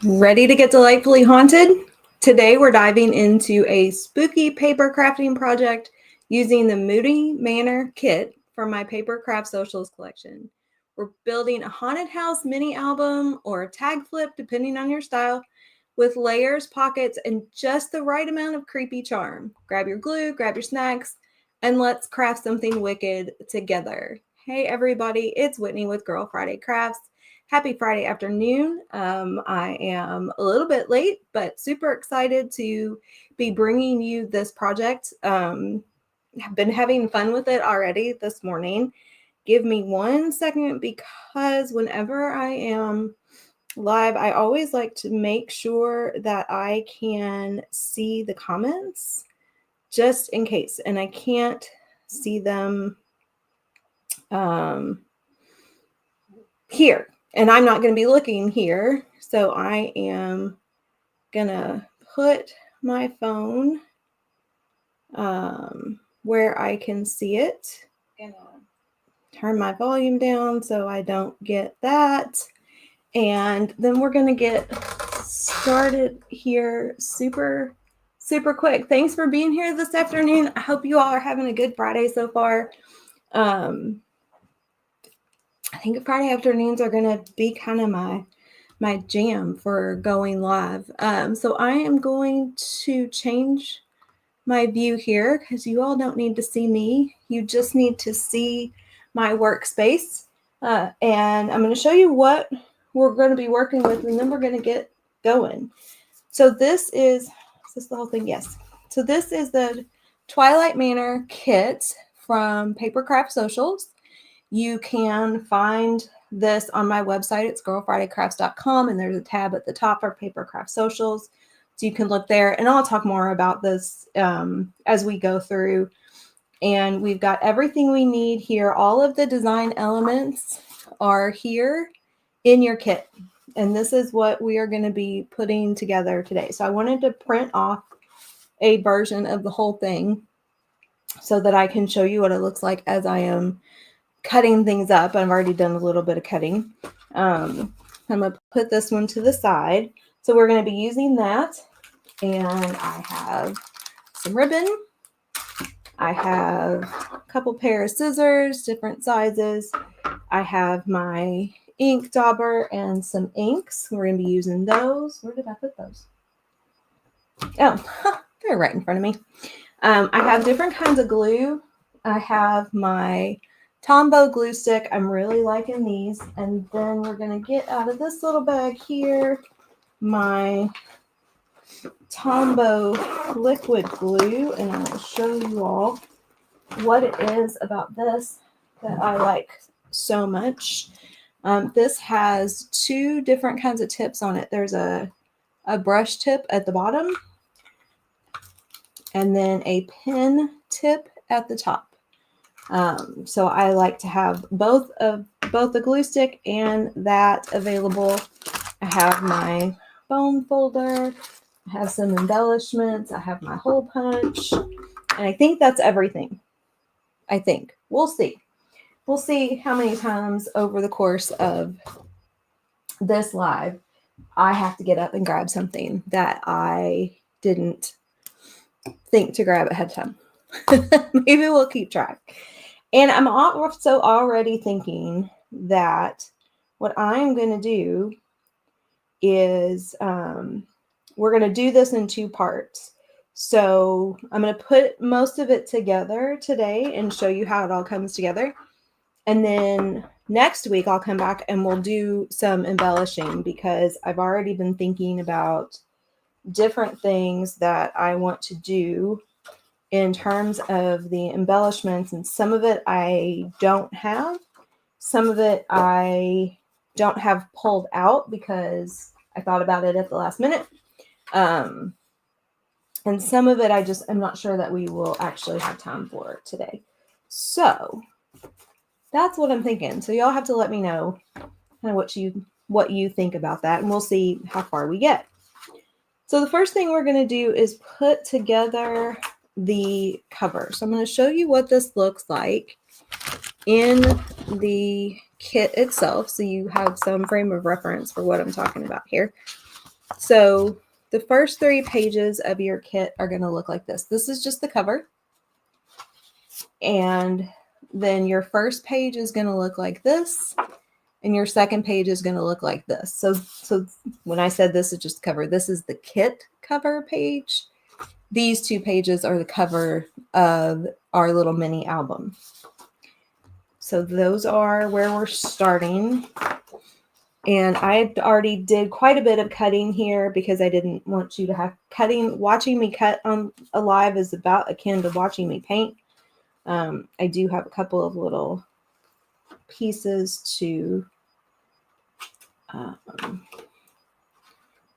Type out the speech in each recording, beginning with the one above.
Ready to get delightfully haunted? Today we're diving into a spooky paper crafting project using the Moody Manor kit from my Paper Craft Socials collection. We're building a haunted house mini album or a tag flip, depending on your style, with layers, pockets, and just the right amount of creepy charm. Grab your glue, grab your snacks, and let's craft something wicked together. Hey everybody, it's Whitney with Girl Friday Crafts. Happy Friday afternoon. I am a little bit late, but super excited to be bringing you this project. Have been having fun with it already this morning. Give me 1 second because whenever I am live, I always like to make sure that I can see the comments just in case, and I can't see them here. And I'm not going to be looking here. So I am going to put my phone where I can see it. I'm going to turn my volume down so I don't get that. And then we're going to get started here super quick. Thanks for being here this afternoon. I hope you all are having a good Friday so far. I think Friday afternoons are going to be kind of my jam for going live. So I am going to change my view here because you all don't need to see me. You just need to see my workspace. And I'm going to show you what we're going to be working with, and then we're going to get going. So this is this the whole thing? Yes. So this is the Twilight Manor kit from Paper Craft Socials. You can find this on my website. It's girlfridaycrafts.com, and there's a tab at the top for Paper Craft Socials. So you can look there, and I'll talk more about this as we go through. And we've got everything we need here. All of the design elements are here in your kit. And this is what we are going to be putting together today. So I wanted to print off a version of the whole thing so that I can show you what it looks like as I am cutting things up. I've already done a little bit of cutting. I'm going to put this one to the side. So we're going to be using that. And I have some ribbon. I have a couple pair of scissors, different sizes. I have my ink dauber and some inks. We're going to be using those. Where did I put those? Oh, they're right in front of me. I have different kinds of glue. I have my Tombow glue stick. I'm really liking these. And then we're going to get out of this little bag here my Tombow liquid glue, and I will show you all what it is about this that I like so much. This has 2 different kinds of tips on it. There's a brush tip at the bottom and then a pen tip at the top. So I like to have both the glue stick and that available. I have my foam folder. I have some embellishments. I have my hole punch. And I think that's everything. I think. We'll see. We'll see how many times over the course of this live I have to get up and grab something that I didn't think to grab ahead of time. Maybe we'll keep track. And I'm also already thinking that what I'm going to do is we're going to do this in 2 parts. So I'm going to put most of it together today and show you how it all comes together. And then next week I'll come back and we'll do some embellishing because I've already been thinking about different things that I want to do in terms of the embellishments, and some of it I don't have. Some of it I don't have pulled out because I thought about it at the last minute. And some of it I'm not sure that we will actually have time for today. So that's what I'm thinking. So y'all have to let me know kind of what you think about that, and we'll see how far we get. So the first thing we're going to do is put together the cover. So I'm going to show you what this looks like in the kit itself so you have some frame of reference for what I'm talking about here. So the first 3 pages of your kit are going to look like this. This is just the cover. And then your first page is going to look like this. And your second page is going to look like this. So when I said this is just the cover, this is the kit cover page. These 2 pages are the cover of our little mini album. So those are where we're starting. And I already did quite a bit of cutting here because I didn't want you to have cutting. Watching me cut on a live is about akin to watching me paint. I do have a couple of little pieces to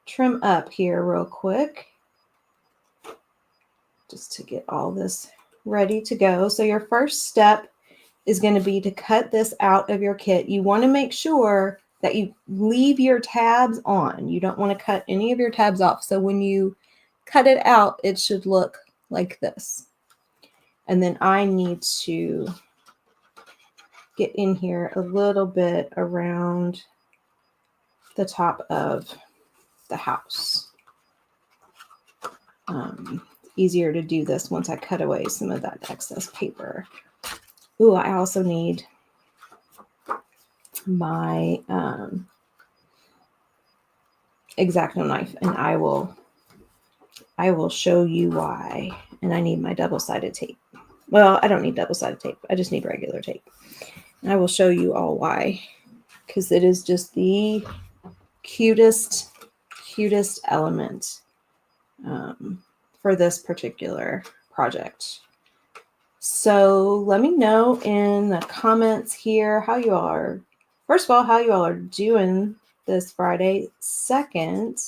trim up here real quick, just to get all this ready to go. So your first step is going to be to cut this out of your kit. You want to make sure that you leave your tabs on. You don't want to cut any of your tabs off. So when you cut it out, it should look like this. And then I need to get in here a little bit around the top of the house. Easier to do this once I cut away some of that excess paper. Ooh, I also need my X-Acto knife, and I will show you why. And I need my double-sided tape. Well, I don't need double-sided tape. I just need regular tape. And I will show you all why, because it is just the cutest element for this particular project. So let me know in the comments here how you are. First of all, how you all are doing this Friday. Second,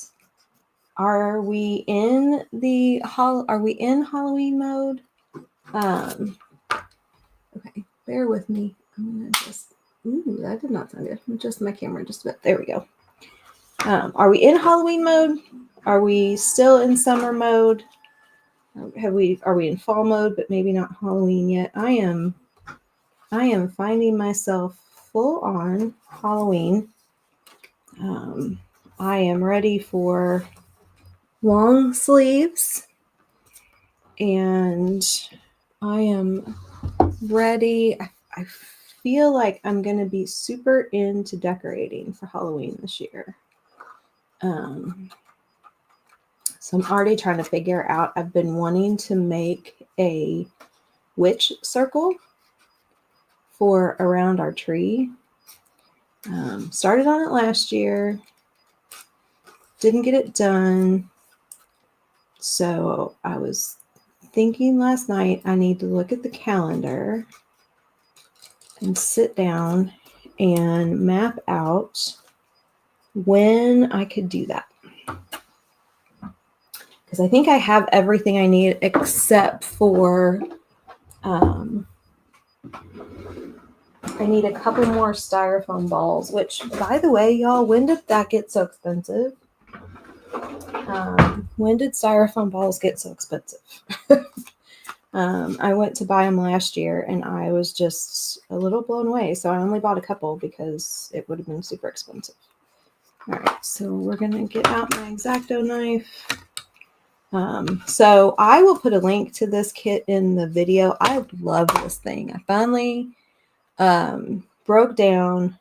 are we in Halloween mode? Okay, bear with me. I'm gonna just, ooh, that did not sound good. Adjust my camera just a bit. There we go. Are we in Halloween mode? Are we still in summer mode? Are we in fall mode, but maybe not Halloween yet? I am finding myself full on Halloween. I am ready for long sleeves, and I am ready. I feel like I'm going to be super into decorating for Halloween this year. So I'm already trying to figure out, I've been wanting to make a witch circle for around our tree. Started on it last year, didn't get it done. So I was thinking last night, I need to look at the calendar and sit down and map out when I could do that. Because I think I have everything I need except for I need a couple more styrofoam balls, which, by the way, y'all, when did that get so expensive? When did styrofoam balls get so expensive? I went to buy them last year and I was just a little blown away. So I only bought a couple because it would have been super expensive. All right, so we're going to get out my X-Acto knife. So I will put a link to this kit in the video. I love this thing. I finally broke down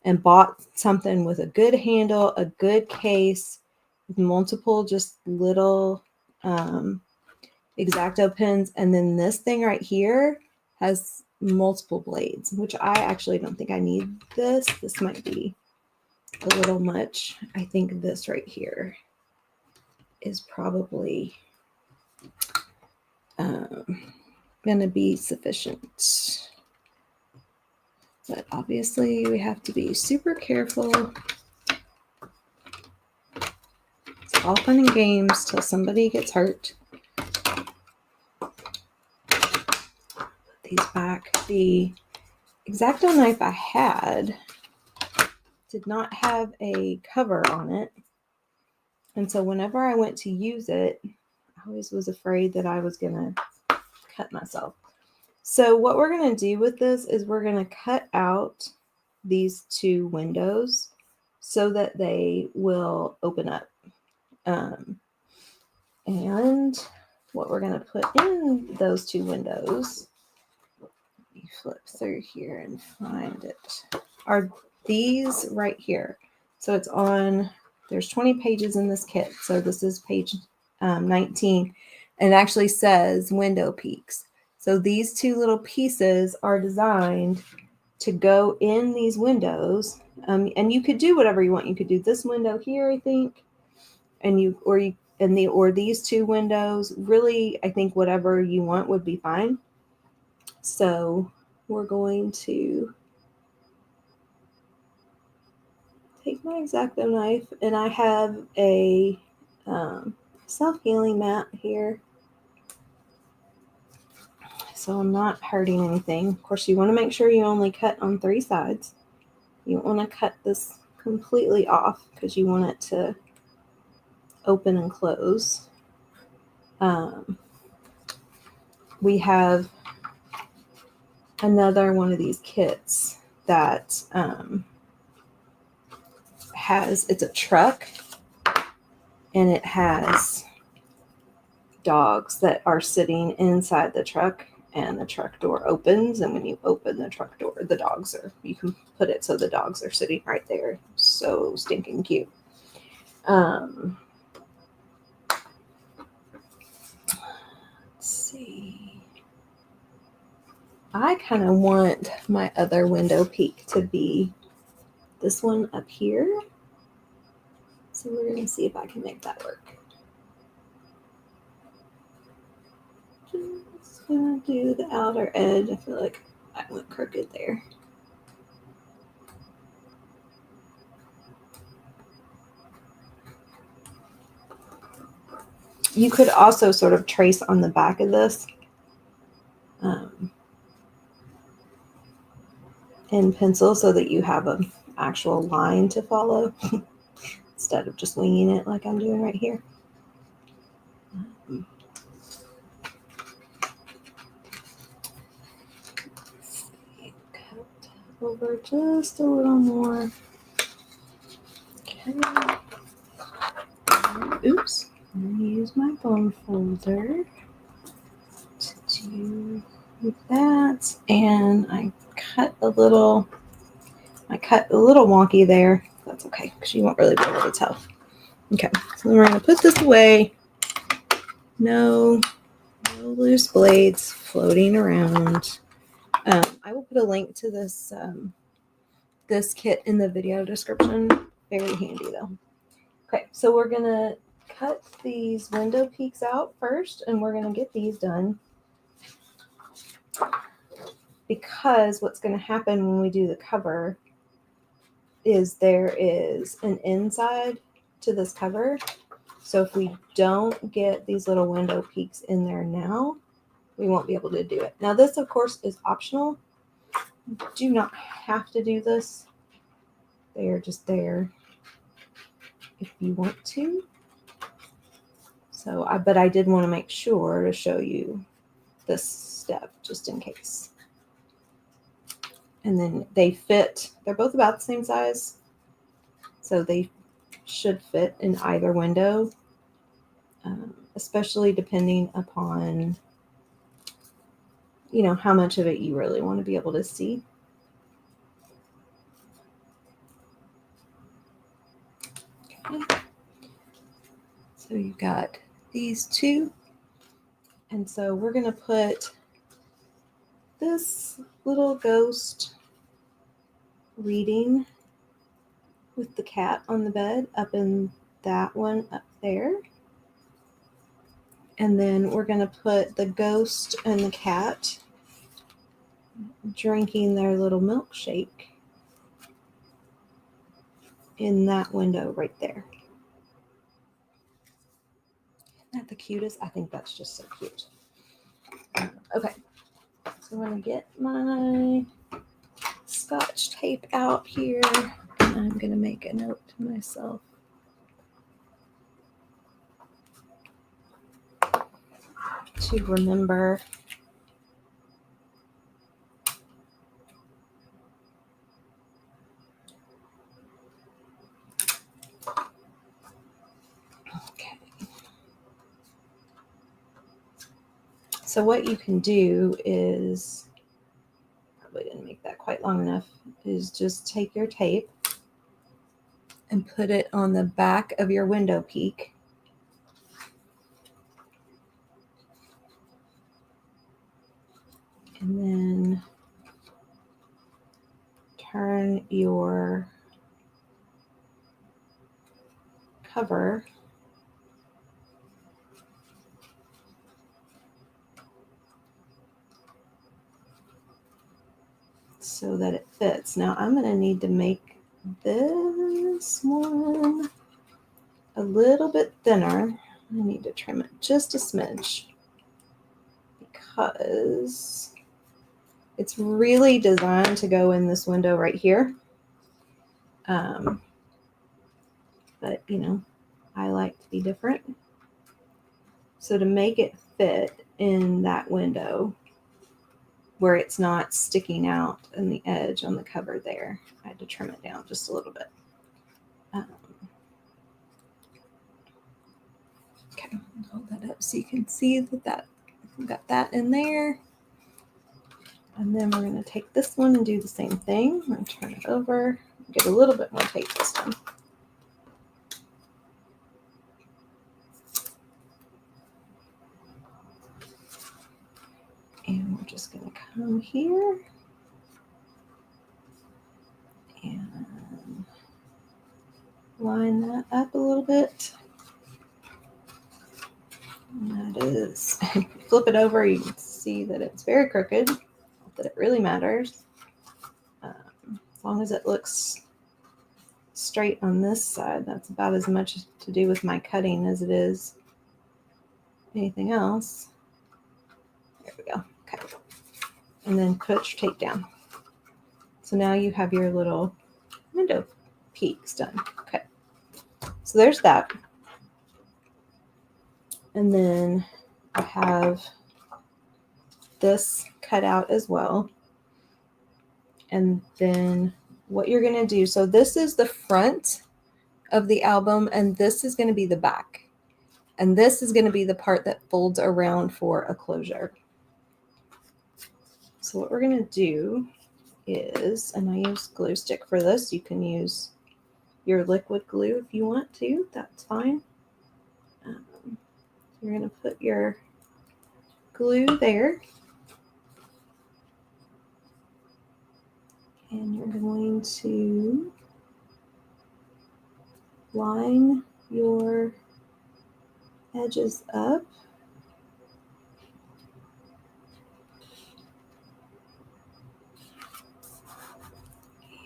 and bought something with a good handle, a good case, with multiple just little X-Acto pins. And then this thing right here has multiple blades, which I actually don't think I need this. This might be a little much. I think this right here is probably going to be sufficient. But obviously we have to be super careful. It's all fun and games till somebody gets hurt. Put these back. The X-Acto knife I had did not have a cover on it. And so whenever I went to use it, I always was afraid that I was going to cut myself. So what we're going to do with this is we're going to cut out these 2 windows so that they will open up. And what we're going to put in those two windows, let me flip through here and find it, are these right here. So it's on, there's 20 pages in this kit. So this is page 19, and it actually says window peaks. So these two little pieces are designed to go in these windows, and you could do whatever you want. You could do this window here, I think, and or these two windows. Really, I think whatever you want would be fine. So we're going to take my X-Acto knife, and I have a self-healing mat here, so I'm not hurting anything. Of course, you want to make sure you only cut on 3 sides. You don't want to cut this completely off because you want it to open and close. We have another one of these kits that it's a truck, and it has dogs that are sitting inside the truck, and the truck door opens, and when you open the truck door, you can put it so the dogs are sitting right there. So stinking cute. Let's see. I kind of want my other window peak to be this one up here. So we're going to see if I can make that work. Just going to do the outer edge. I feel like I went crooked there. You could also sort of trace on the back of this in pencil so that you have an actual line to follow instead of just winging it like I'm doing right here. Cut over just a little more. Okay. Oops. I'm going to use my bone folder to do that. And I cut a little wonky there. That's okay, because you won't really be able to tell. Okay, so then we're going to put this away. No loose blades floating around. I will put a link to this this kit in the video description. Very handy though. Okay, so we're going to cut these window peaks out first, and we're going to get these done. Because what's going to happen when we do the cover is there is an inside to this cover. So if we don't get these little window peaks in there now, we won't be able to do it. Now this, of course, is optional. You do not have to do this. They are just there if you want to. So but I did want to make sure to show you this step just in case. And then they fit, they're both about the same size. So they should fit in either window, especially depending upon, how much of it you really want to be able to see. Okay. So you've got these two. And so we're going to put this little ghost reading with the cat on the bed up in that one up there. And then we're going to put the ghost and the cat drinking their little milkshake in that window right there. Isn't that the cutest? I think that's just so cute. Okay, so I'm going to get my Scotch tape out here. I'm going to make a note to myself. To remember. So what you can do is, probably didn't make that quite long enough, is just take your tape and put it on the back of your window peak. And then turn your cover so that it fits. Now I'm going to need to make this one a little bit thinner. I need to trim it just a smidge because it's really designed to go in this window right here. But you know, I like to be different. So to make it fit in that window where it's not sticking out in the edge on the cover there, I had to trim it down just a little bit. Okay, hold that up so you can see that we got that in there. And then we're going to take this one and do the same thing. I'm going to turn it over, get a little bit more tape this time. And we're just going to come here and line that up a little bit. And that is, flip it over, you can see that it's very crooked, not that it really matters. As long as it looks straight on this side, that's about as much to do with my cutting as it is anything else. There we go. Okay. And then put your tape down. So now you have your little window peaks done. Okay. So there's that. And then I have this cut out as well. And then what you're going to do, so this is the front of the album, and this is going to be the back. And this is going to be the part that folds around for a closure. So what we're going to do is, and I use glue stick for this, you can use your liquid glue if you want to, that's fine. You're going to put your glue there. And you're going to line your edges up.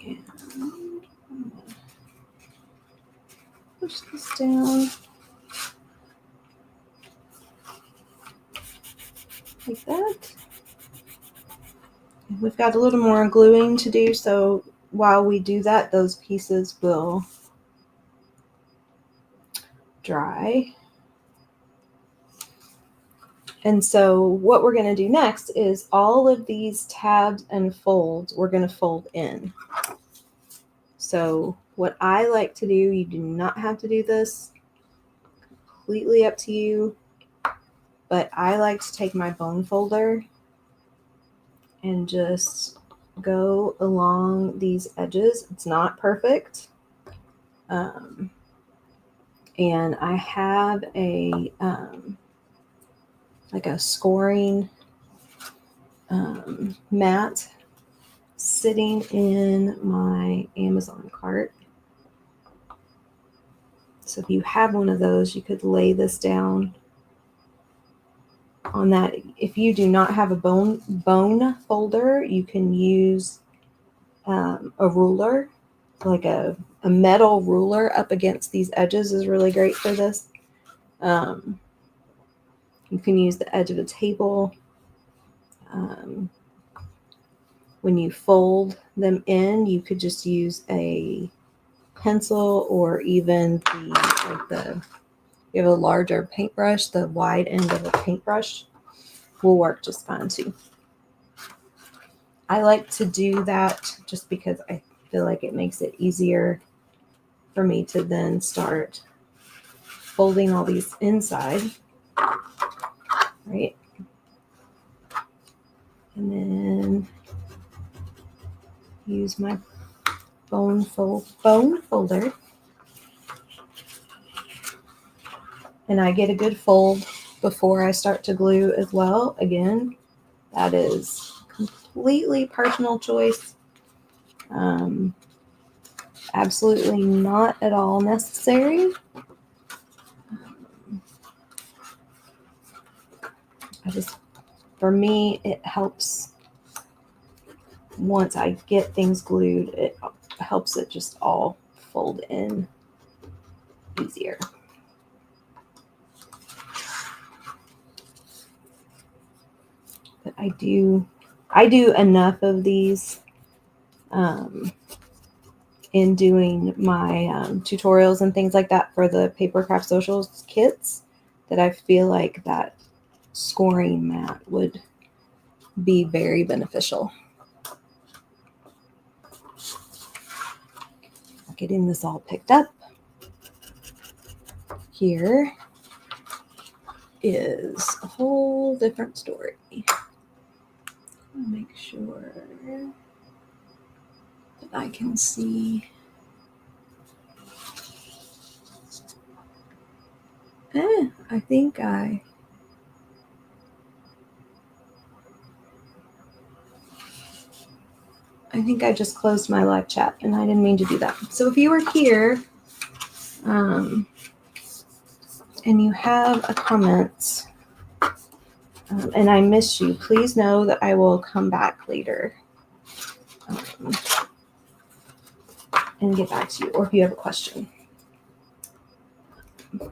And push this down like that. And we've got a little more gluing to do, so while we do that, those pieces will dry. And so what we're going to do next is all of these tabs and folds, we're going to fold in. So what I like to do, you do not have to do this, completely up to you, but I like to take my bone folder and just go along these edges. It's not perfect. And I have a like a scoring mat sitting in my Amazon cart. So if you have one of those, you could lay this down on that. If you do not have a bone folder, you can use a ruler, like a metal ruler up against these edges is really great for this. You can use the edge of a table. When you fold them in, you could just use a pencil, or even you have a larger paintbrush, the wide end of a paintbrush will work just fine too. I like to do that just because I feel like it makes it easier for me to then start folding all these inside, right? And then use my bone folder. And I get a good fold before I start to glue as well. Again, that is completely personal choice. Absolutely not at all necessary. For me, it helps once I get things glued, it helps it just all fold in easier. But I do enough of these in doing my tutorials and things like that for the Paper Craft Socials kits that I feel like that scoring mat would be very beneficial. Getting this all picked up. Here is a whole different story. Make sure that I can see. I think I just closed my live chat and I didn't mean to do that. So if you were here and you have a comment and I miss you, please know that I will come back later and get back to you. Or if you have a question, I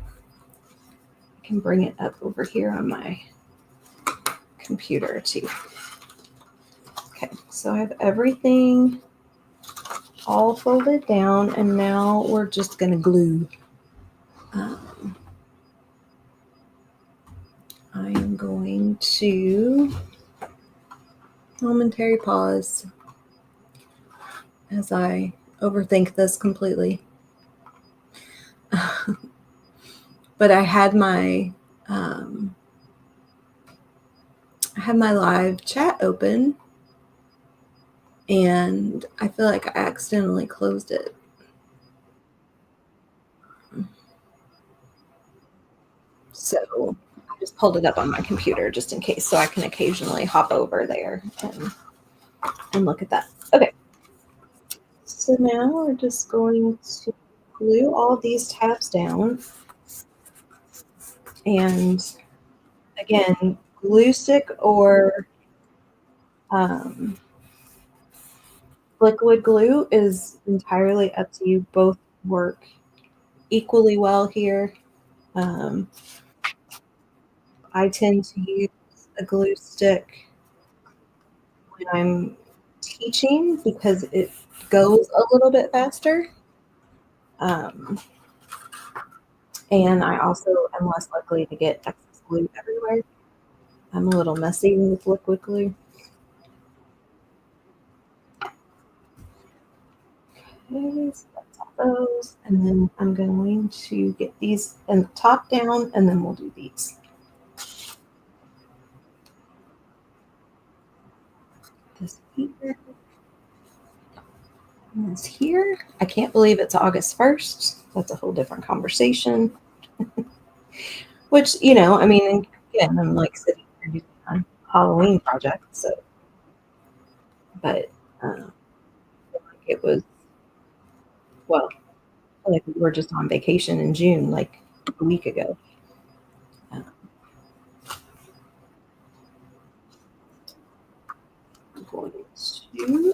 can bring it up over here on my computer too. Okay, so I have everything all folded down and now we're just going to glue. I am going to momentary pause as I overthink this completely. But I had my live chat open and I feel like I accidentally closed it. So I just pulled it up on my computer just in case, so I can occasionally hop over there and look at that. Okay. So now we're just going to glue all of these tabs down. And again, glue stick or liquid glue is entirely up to you. Both work equally well here. I tend to use a glue stick when I'm teaching because it goes a little bit faster. And I also am less likely to get excess glue everywhere. I'm a little messy with liquid glue. Okay, so that's all those. And then I'm going to get these in the top down and then we'll do these. This here. And this here. I can't believe it's August 1st. That's a whole different conversation. Which, I mean, again, I'm like sitting here doing a Halloween project, so, but it was, well, like we were just on vacation in June, like a week ago. I'm going to do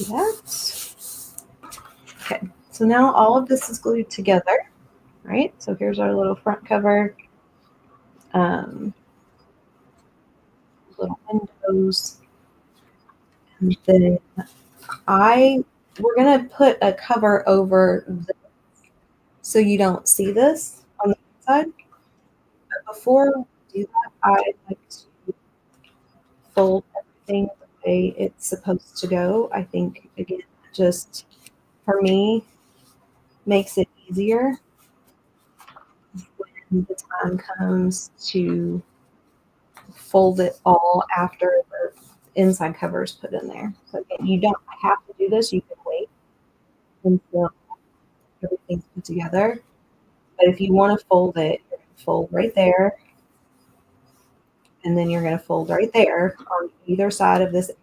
that. Okay, so now all of this is glued together, right? So here's our little front cover, little windows, and then we're gonna put a cover over this so you don't see this on the inside. But before we do that, I like to fold everything the way it's supposed to go. I think, again, just for me, makes it easier when the time comes to fold it all after the inside cover is put in there. So again, you don't have to do this. You can wait until everything's put together. But if you want to fold it, you're going to fold right there. And then you're going to fold right there on either side of this. It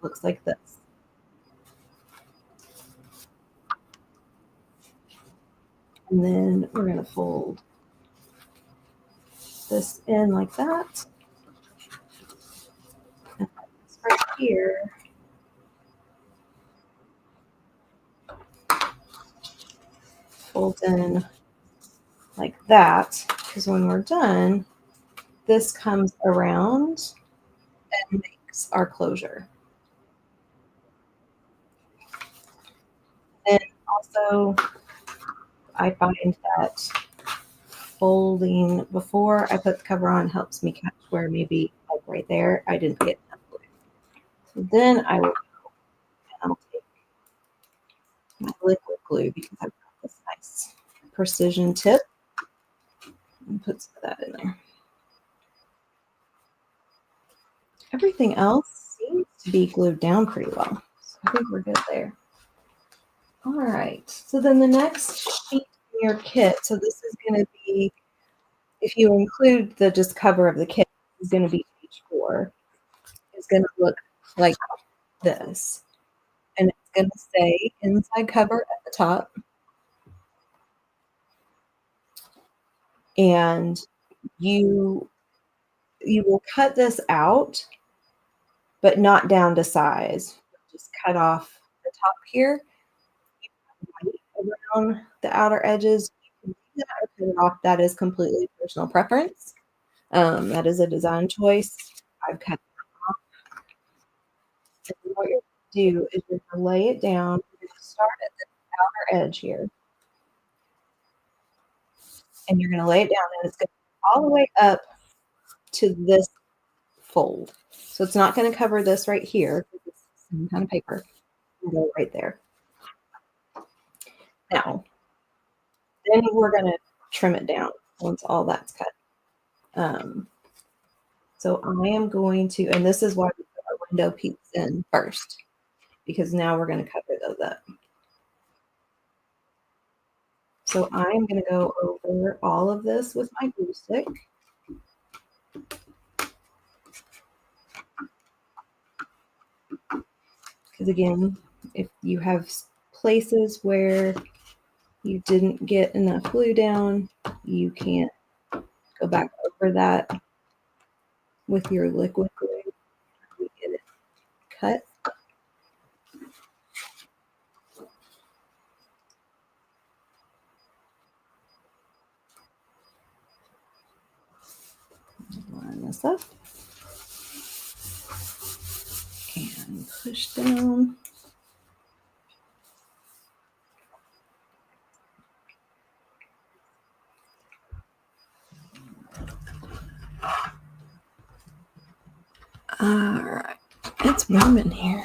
looks like this. And then we're going to fold this in like that. And this right here. Fold in like that. Because when we're done, this comes around and makes our closure. And also, I find that folding before I put the cover on helps me catch where maybe like right there I didn't get enough glue. So then I will go and I'll take my liquid glue because I've got this nice precision tip and put some of that in there. Everything else seems to be glued down pretty well. So I think we're good there. All right. So then the next sheet in your kit, so this is going to be, if you include the just cover of the kit, is going to be page 4. It's going to look like this. And it's going to say inside cover at the top. And you will cut this out, but not down to size. Just cut off the top here. Around the outer edges, you can leave that or cut it off. That is completely personal preference. That is a design choice. I've cut it off. And what you're going to do is you're going to lay it down. You're going to start at the outer edge here. And you're going to lay it down, and it's going to go all the way up to this fold. So it's not going to cover this right here. It's the same kind of paper. Go right there. Now, then we're going to trim it down once all that's cut. So I am going to, and this is why we put our window piece in first, because now we're going to cover those up. So I'm going to go over all of this with my glue stick. Because again, if you have places where you didn't get enough glue down, you can't go back over that with your liquid glue. You get it cut. Line this up and push down. All right, it's warm in here.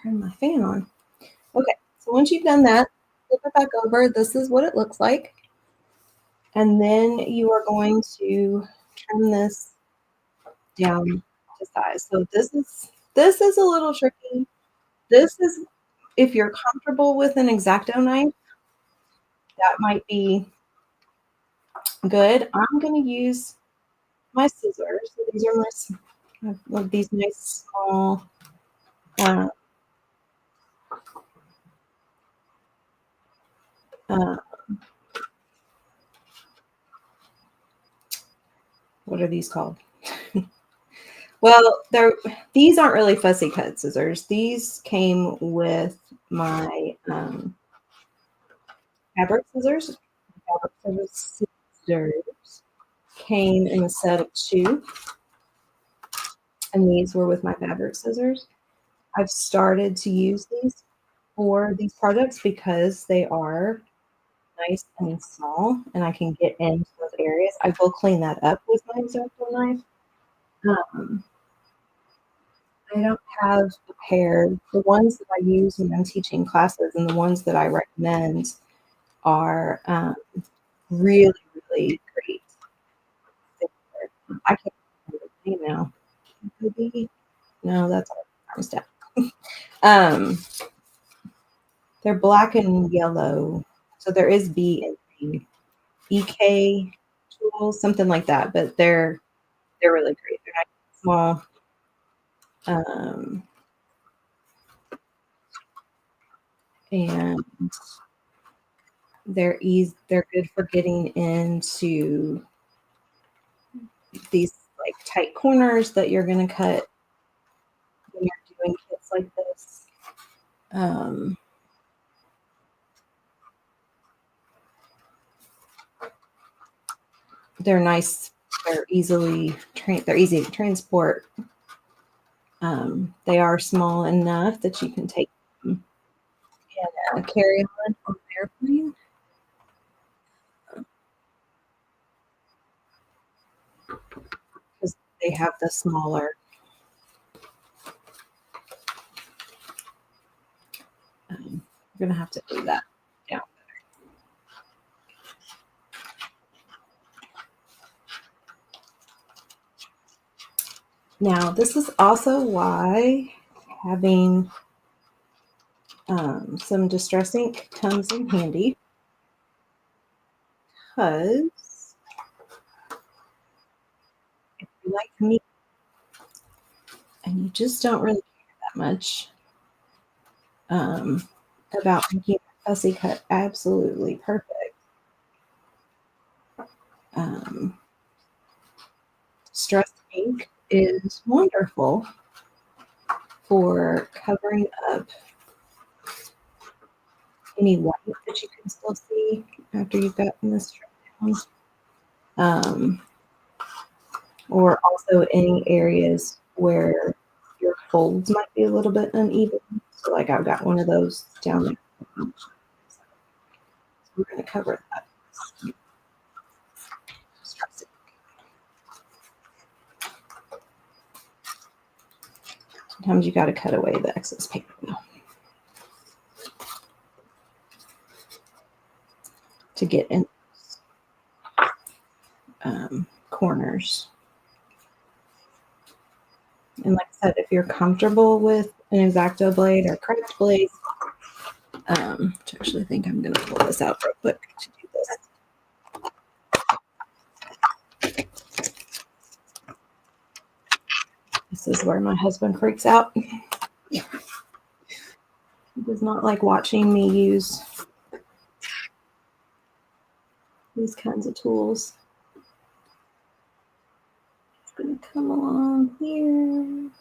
Turn my fan on. Okay, so once you've done that, flip it back over. This is what it looks like. And then you are going to trim this down to size. So this is a little tricky. This is, if you're comfortable with an X-Acto knife, that might be good. I'm going to use my scissors. So these are my, these nice small, what are these called? Well, these aren't really fussy cut scissors. These came with my fabric scissors. Fabric scissors came in a set of 2, and these were with my fabric scissors. I've started to use these for these projects because they are nice and small, and I can get into those areas. I will clean that up with my X-Acto knife. I don't have a pair. The ones that I use when I'm teaching classes and the ones that I recommend are really, really great. I can't remember the name now. Maybe? No, that's our step. Um, they're black and yellow. So there is B and C. EK tools, something like that, but they're really great. They're nice and small. And they're good for getting into these like tight corners that you're going to cut when you're doing kits like this. They're nice. They're they're easy to transport. They are small enough that you can take them and carry on an airplane. Because they have the smaller. We're gonna have to do that down. Now, this is also why having some distress ink comes in handy, because if you like me and you just don't really care that much about making a fussy cut absolutely perfect, distress ink is wonderful for covering up any white that you can still see after you've gotten this down. Or also any areas where your folds might be a little bit uneven. So like I've got one of those down there. So we're going to cover that. Sometimes you got to cut away the excess paper though, to get in corners. And like I said, if you're comfortable with an X-Acto blade or craft blade, which I actually think I'm going to pull this out real quick to do this. This is where my husband freaks out. He does not like watching me use these kinds of tools. It's going to come along here.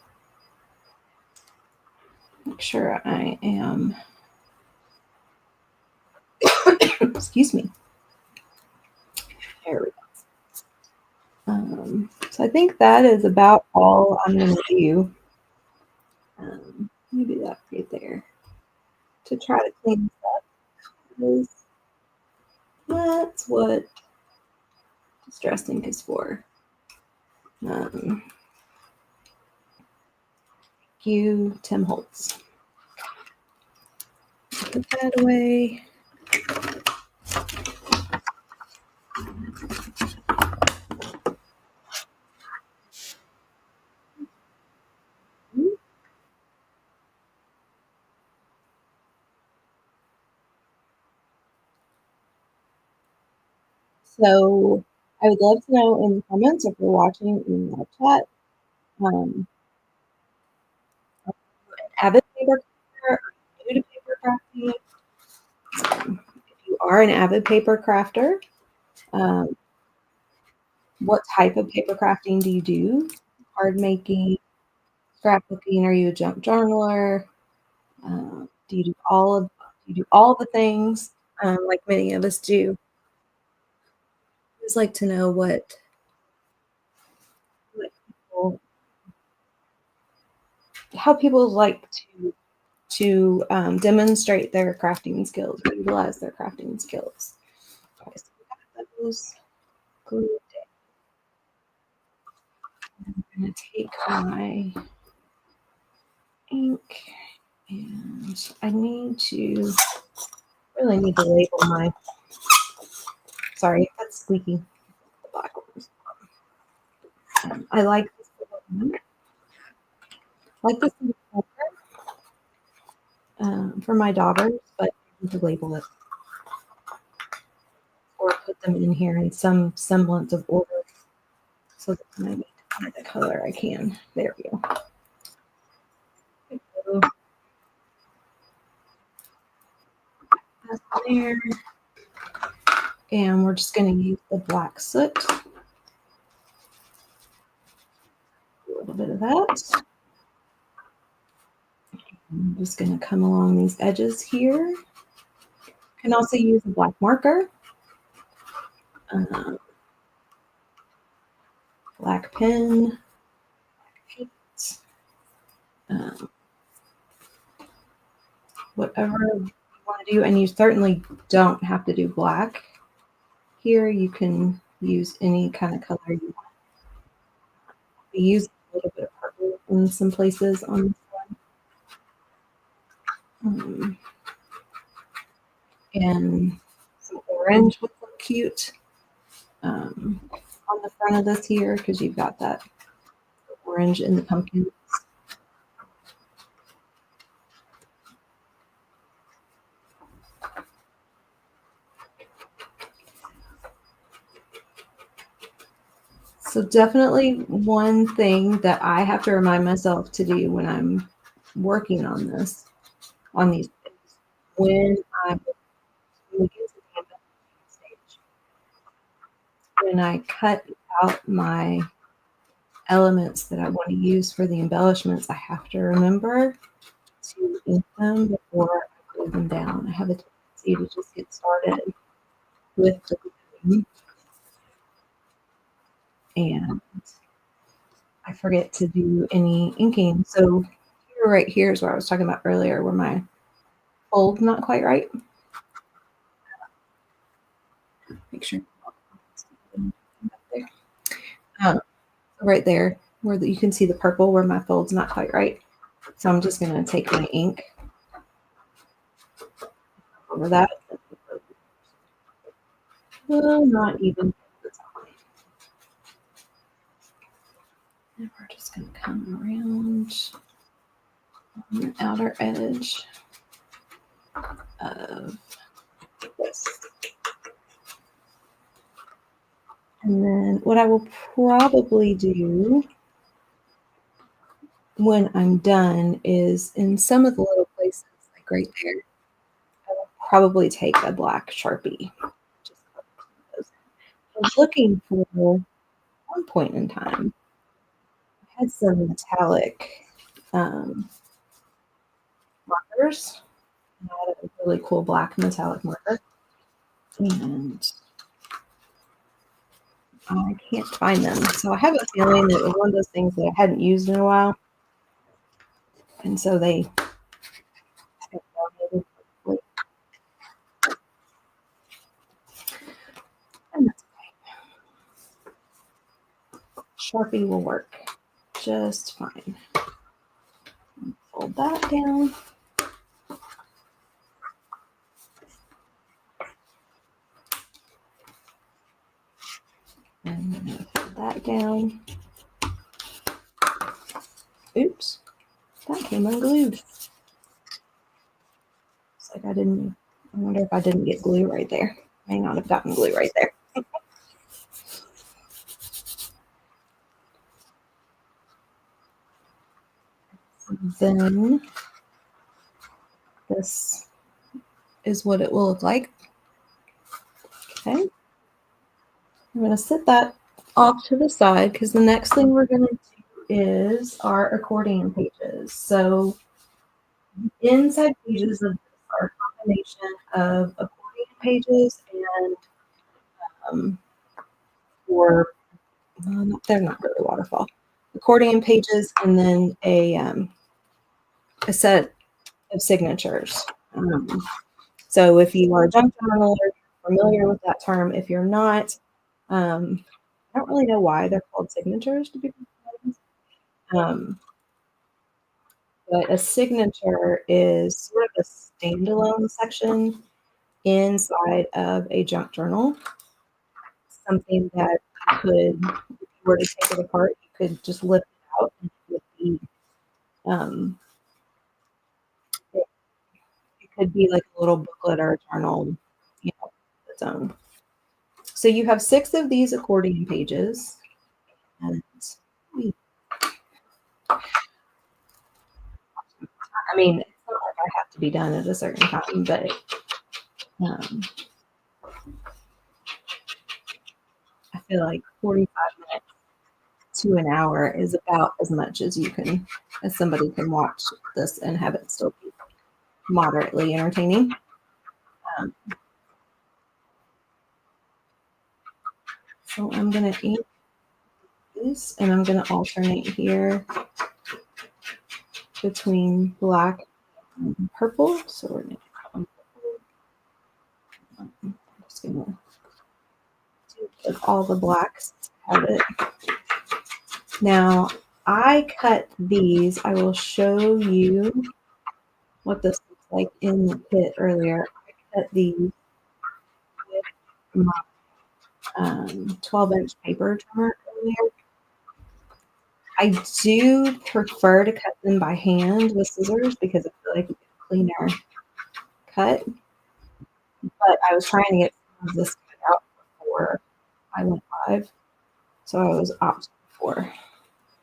Make sure I am, excuse me. There we go. So I think that is about all I'm going to do. Maybe that right there to try to clean this up, because that's what distress ink is for. Thank you, Tim Holtz. Put that away. So I would love to know in the comments, if you're watching in the chat, an avid paper crafter or new to paper crafting. If you are an avid paper crafter, what type of paper crafting do you do? Card making, scrapbooking? Are you a junk journaler? Do you do all the things like many of us do? I just like to know what people, how people like to demonstrate their crafting skills or utilize their crafting skills. Okay, so we got those glued in. I'm going to take my ink, and I really need to label my, sorry, that's squeaky. The black ones. I like this one. I like this one for my daughters, but I need to label it or put them in here in some semblance of order so that when I need to find the color, I can. There we go. That's there. And we're just going to use the black soot. A little bit of that. I'm just going to come along these edges here. You can also use a black marker, black pen, paint, whatever you want to do. And you certainly don't have to do black here. You can use any kind of color you want. We use a little bit of purple in some places on this one. And some orange would look cute on the front of this here because you've got that orange in the pumpkin. So definitely one thing that I have to remind myself to do when I'm working on this, on these things, when I get to the stage, when I cut out my elements that I want to use for the embellishments, I have to remember to ink them before I glue them down. I have a tendency to just get started with the glue, and I forget to do any inking. So right here is where I was talking about earlier, where my fold's not quite right. Make sure. Right there, where you can see the purple, where my fold's not quite right. So I'm just going to take my ink over that. Well, not even. And we're just going to come around on the outer edge of this. And then what I will probably do when I'm done is in some of the little places, like right there, I will probably take a black Sharpie. Just I was looking for one point in time. I had some metallic markers. I had a really cool black metallic marker. And I can't find them. So I have a feeling that it was one of those things that I hadn't used in a while. And so they and that's okay. Sharpie will work just fine. Fold that down. And I'm going to fold that down. Oops, that came unglued. It's like I wonder if I didn't get glue right there. May not have gotten glue right there. Then this is what it will look like. Okay. I'm going to set that off to the side because the next thing we're going to do is our accordion pages. So inside pages of this are a combination of accordion pages and they're not really waterfall. Accordion pages and then a set of signatures. So if you are a junk journaler, you're familiar with that term. If you're not, I don't really know why they're called signatures, to be honest. But a signature is sort of a standalone section inside of a junk journal. something that you could, if you were to take it apart, you could just lift it out and it would be, um, it, it could be like a little booklet or a journal, you know, its own. So you have 6 of these accordion pages, and I mean, it's not like I have to be done at a certain time, but um, I feel like 45 minutes to an hour is about as much as as somebody can watch this and have it still be moderately entertaining. Um, so I'm going to ink this, and I'm going to alternate here between black and purple. So we're going to I'm just going to do all the blacks have it. Now, I cut these. I will show you what this looks like in the kit earlier. I cut these with my 12-inch paper trimmer earlier. I do prefer to cut them by hand with scissors because I feel like you get a cleaner cut. But I was trying to get some of this cut out before I went live, so I was opting for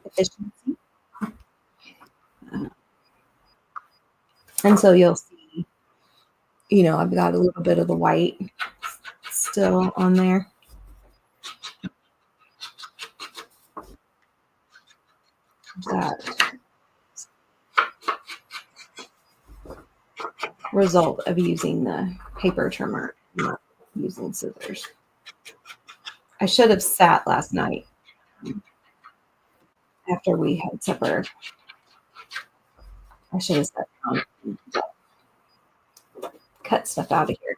efficiency. And so you'll see, you know, I've got a little bit of the white still on there. That result of using the paper trimmer, not using scissors. I should have sat last night after we had supper. I should have sat down and cut stuff out of here.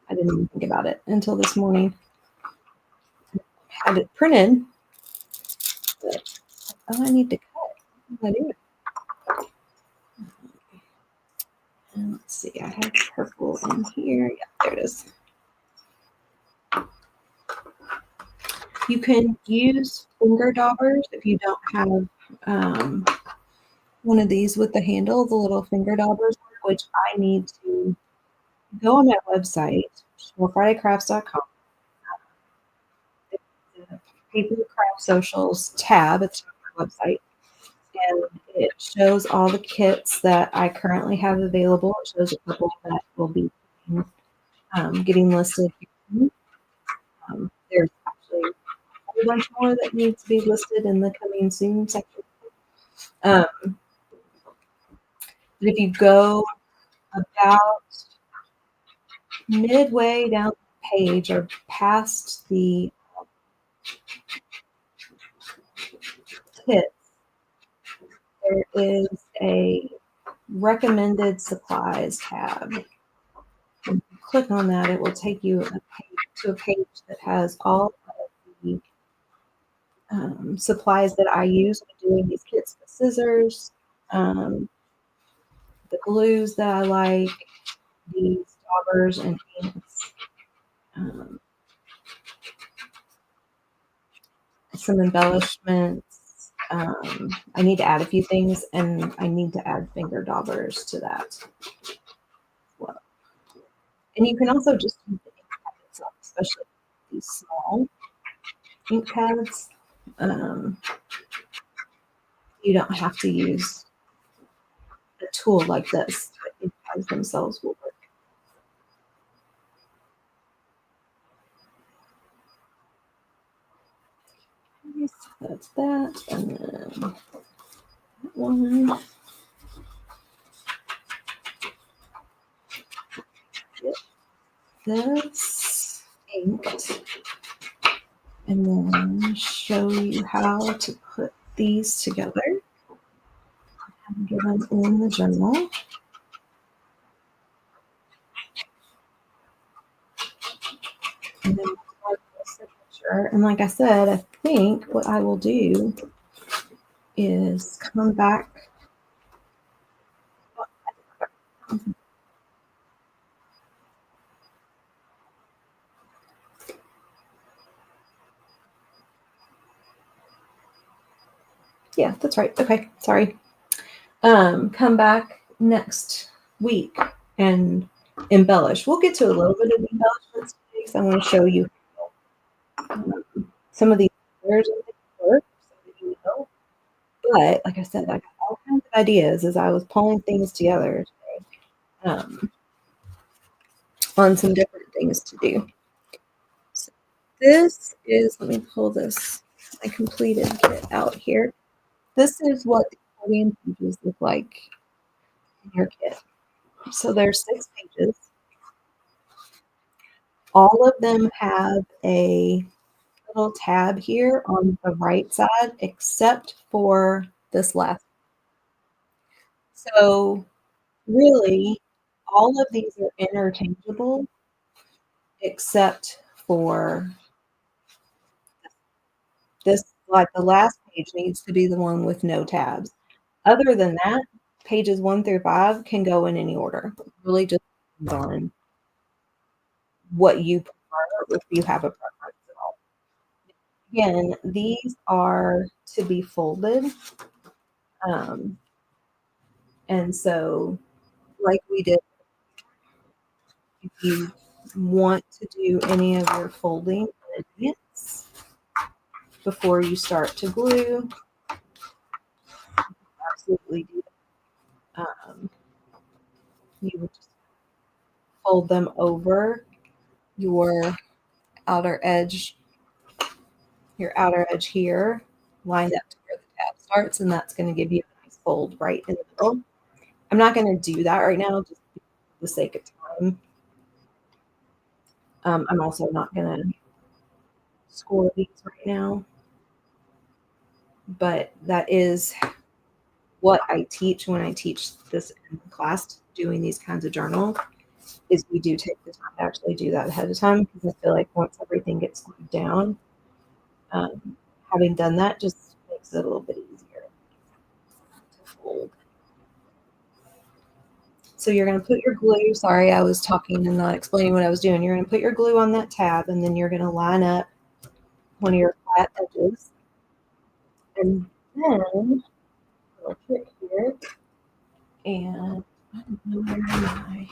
I didn't even think about it until this morning. I had it printed, but I need to cut. What do I do? And let's see, I have purple in here. Yeah, there it is. You can use finger daubers if you don't have one of these with the handle, the little finger daubers, which I need to go on that website, SmallFridayCrafts.com. The Paper Craft Socials tab at the top of the website, and it shows all the kits that I currently have available. It shows a couple that will be getting listed. There's actually a whole bunch more that needs to be listed in the coming soon section. But if you go about midway down the page or past the kits, there is a recommended supplies tab. When you click on that, it will take you to a page that has all of the supplies that I use when doing these kits: the scissors, the glues that I like, these daubers and inks, some embellishments. I need to add a few things, and I need to add finger daubers to that. Well, and you can also just use the ink pad itself, especially these small ink pads. You don't have to use a tool like this. The ink pads themselves will work. So that's that, and then that one. Get this inked, and then show you how to put these together and get them in the journal. And then signature. And like I said, I think what I will do is come back. Yeah, that's right. Okay, sorry. Come back next week and embellish. We'll get to a little bit of embellishments today because I want to show you um, some of these colors and things work so that you know. But like I said, I got all kinds of ideas as I was pulling things together today, on some different things to do. So this is, let me pull this, my completed kit out here. This is what the accordion pages look like in your kit. So there's 6 pages. All of them have a little tab here on the right side, except for this last. So really, all of these are interchangeable, except for this, like the last page needs to be the one with no tabs. Other than that, pages 1 through 5 can go in any order. It really just depends on what you prefer, if you have a preference at all. Again, these are to be folded. Um, and so, like we did, if you want to do any of your folding in advance before you start to glue, absolutely do that. You would just fold them over your outer edge, here, lined up to where the tab starts, and that's going to give you a nice fold right in the middle. I'm not going to do that right now, just for the sake of time. I'm also not going to score these right now, but that is what I teach when I teach this in class, doing these kinds of journals, is we do take the time to actually do that ahead of time, because I feel like once everything gets glued down, having done that just makes it a little bit easier to fold. So you're going to put your glue, sorry, I was talking and not explaining what I was doing. You're going to put your glue on that tab, and then you're going to line up one of your flat edges. And then, a trick here, and I don't know where am I?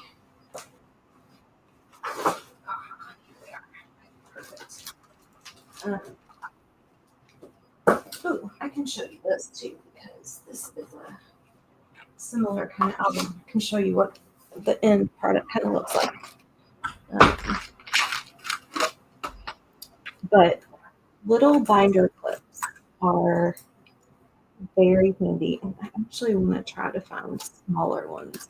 Perfect. Oh, I can show you this too, because this is a similar kind of album. I can show you what the end product kind of looks like. But little binder clips are very handy, and I actually want to try to find smaller ones,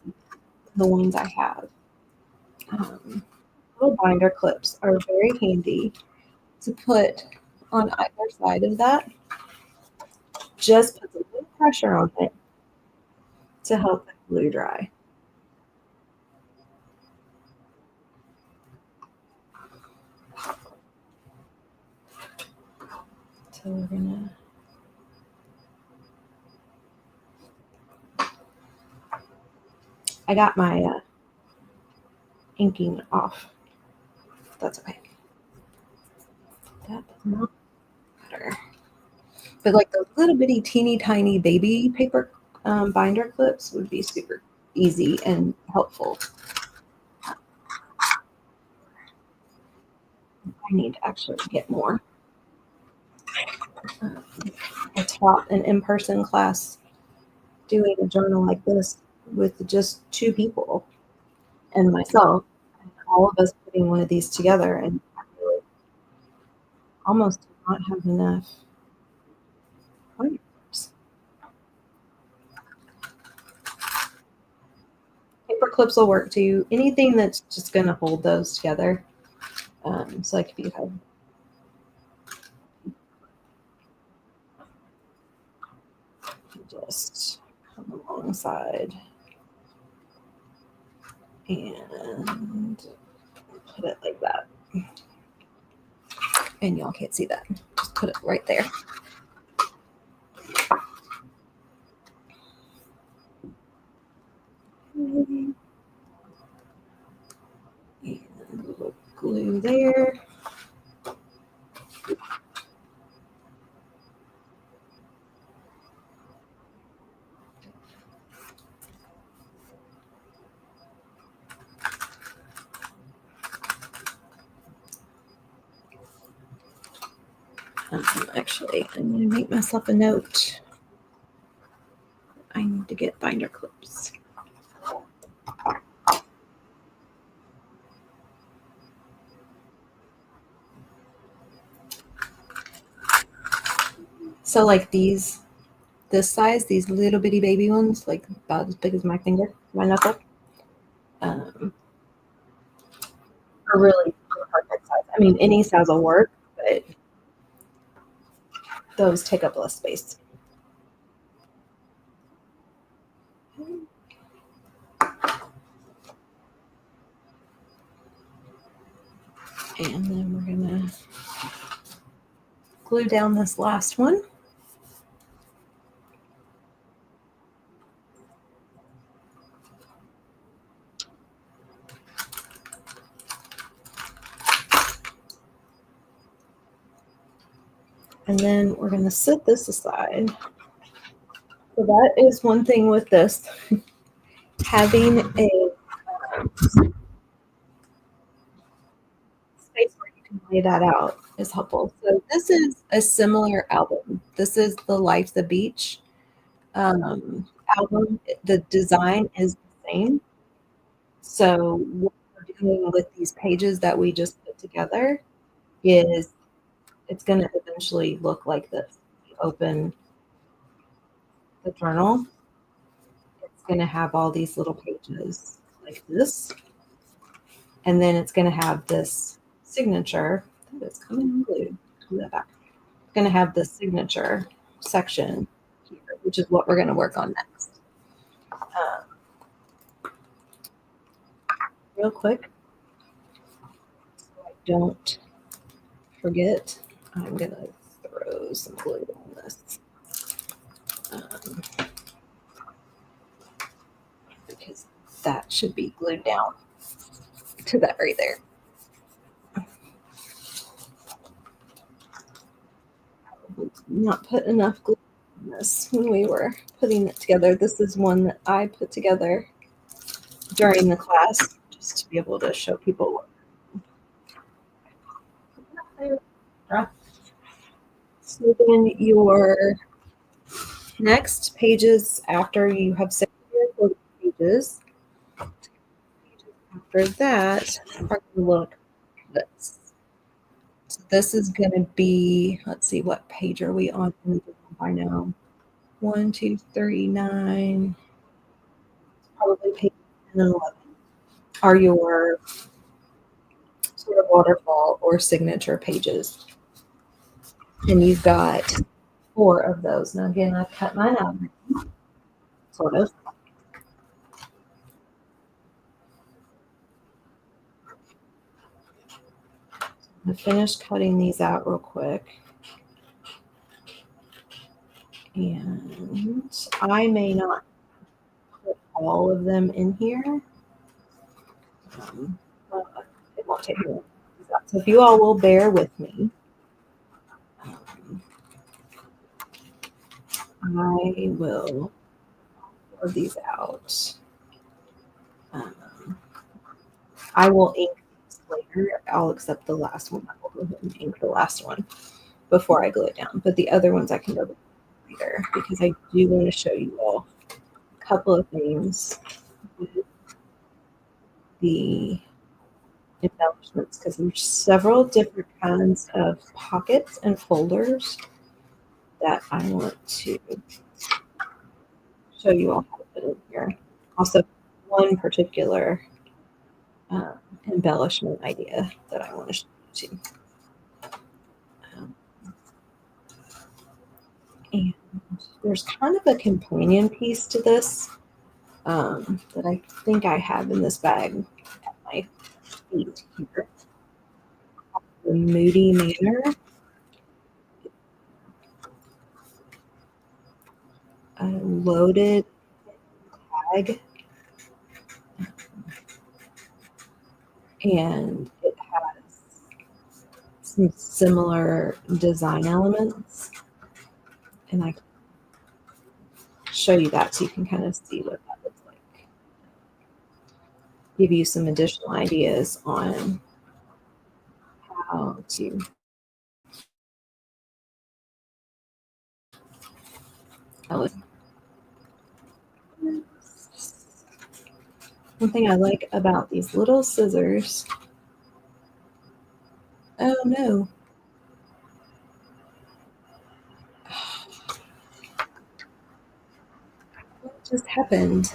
the ones I have. Little binder clips are very handy to put on either side of that. Just puts a little pressure on it to help the glue dry. So we're gonna I got my inking off. That's okay. That does not matter. But like those little bitty teeny tiny baby paper binder clips would be super easy and helpful. I need to actually get more. I taught an in-person class doing a journal like this with just 2 people and myself, and all of us putting one of these together, and I really almost did not have enough binders. Paper clips will work too. Anything that's just going to hold those together. So like if you have just come alongside and put it like that. And y'all can't see that. Just put it right there. And a little glue there. Actually, I'm going to make myself a note. I need to get binder clips. So like this size, these little bitty baby ones, like about as big as my finger, my knuckle, are really the perfect size. I mean, any size will work, but those take up less space. And then we're gonna glue down this last one. And then we're gonna set this aside. So that is one thing with this. Having a space where you can lay that out is helpful. So this is a similar album. This is the Life the Beach album. The design is the same. So what we're doing with these pages that we just put together is it's going to eventually look like this. You open the journal, it's going to have all these little pages like this. And then it's going to have this signature that is coming unglued. Do that back. It's going to have the signature section here, which is what we're going to work on next. Real quick, so I don't forget, I'm going to throw some glue on this. Because that should be glued down to that right there. Not put enough glue on this when we were putting it together. This is one that I put together during the class just to be able to show people. So then your next pages after you have set your pages, after that are going to look like this. So this is going to be, let's see, what page are we on by now? 1, 2, 3, 9. Probably page 10 and 11 are your sort of waterfall or signature pages. And you've got 4 of those. Now, again, I've cut mine out, sort of. I finished cutting these out real quick. And I may not put all of them in here. It won't take me long. So if you all will bear with me, I will pour these out. I will ink these later. I'll accept the last one. I will go ahead and ink the last one before I glue it down. But the other ones I can go later because I do want to show you all a couple of things with the embellishments because there's several different kinds of pockets and folders that I want to show you all how to put in here. Also, one particular embellishment idea that I want to show you too. And there's kind of a companion piece to this that I think I have in this bag at my feet here. The Moody Manor. A loaded bag. And it has some similar design elements. And I can show you that so you can kind of see what that looks like. Give you some additional ideas on how to was one thing I like about these little scissors. Oh no, what just happened?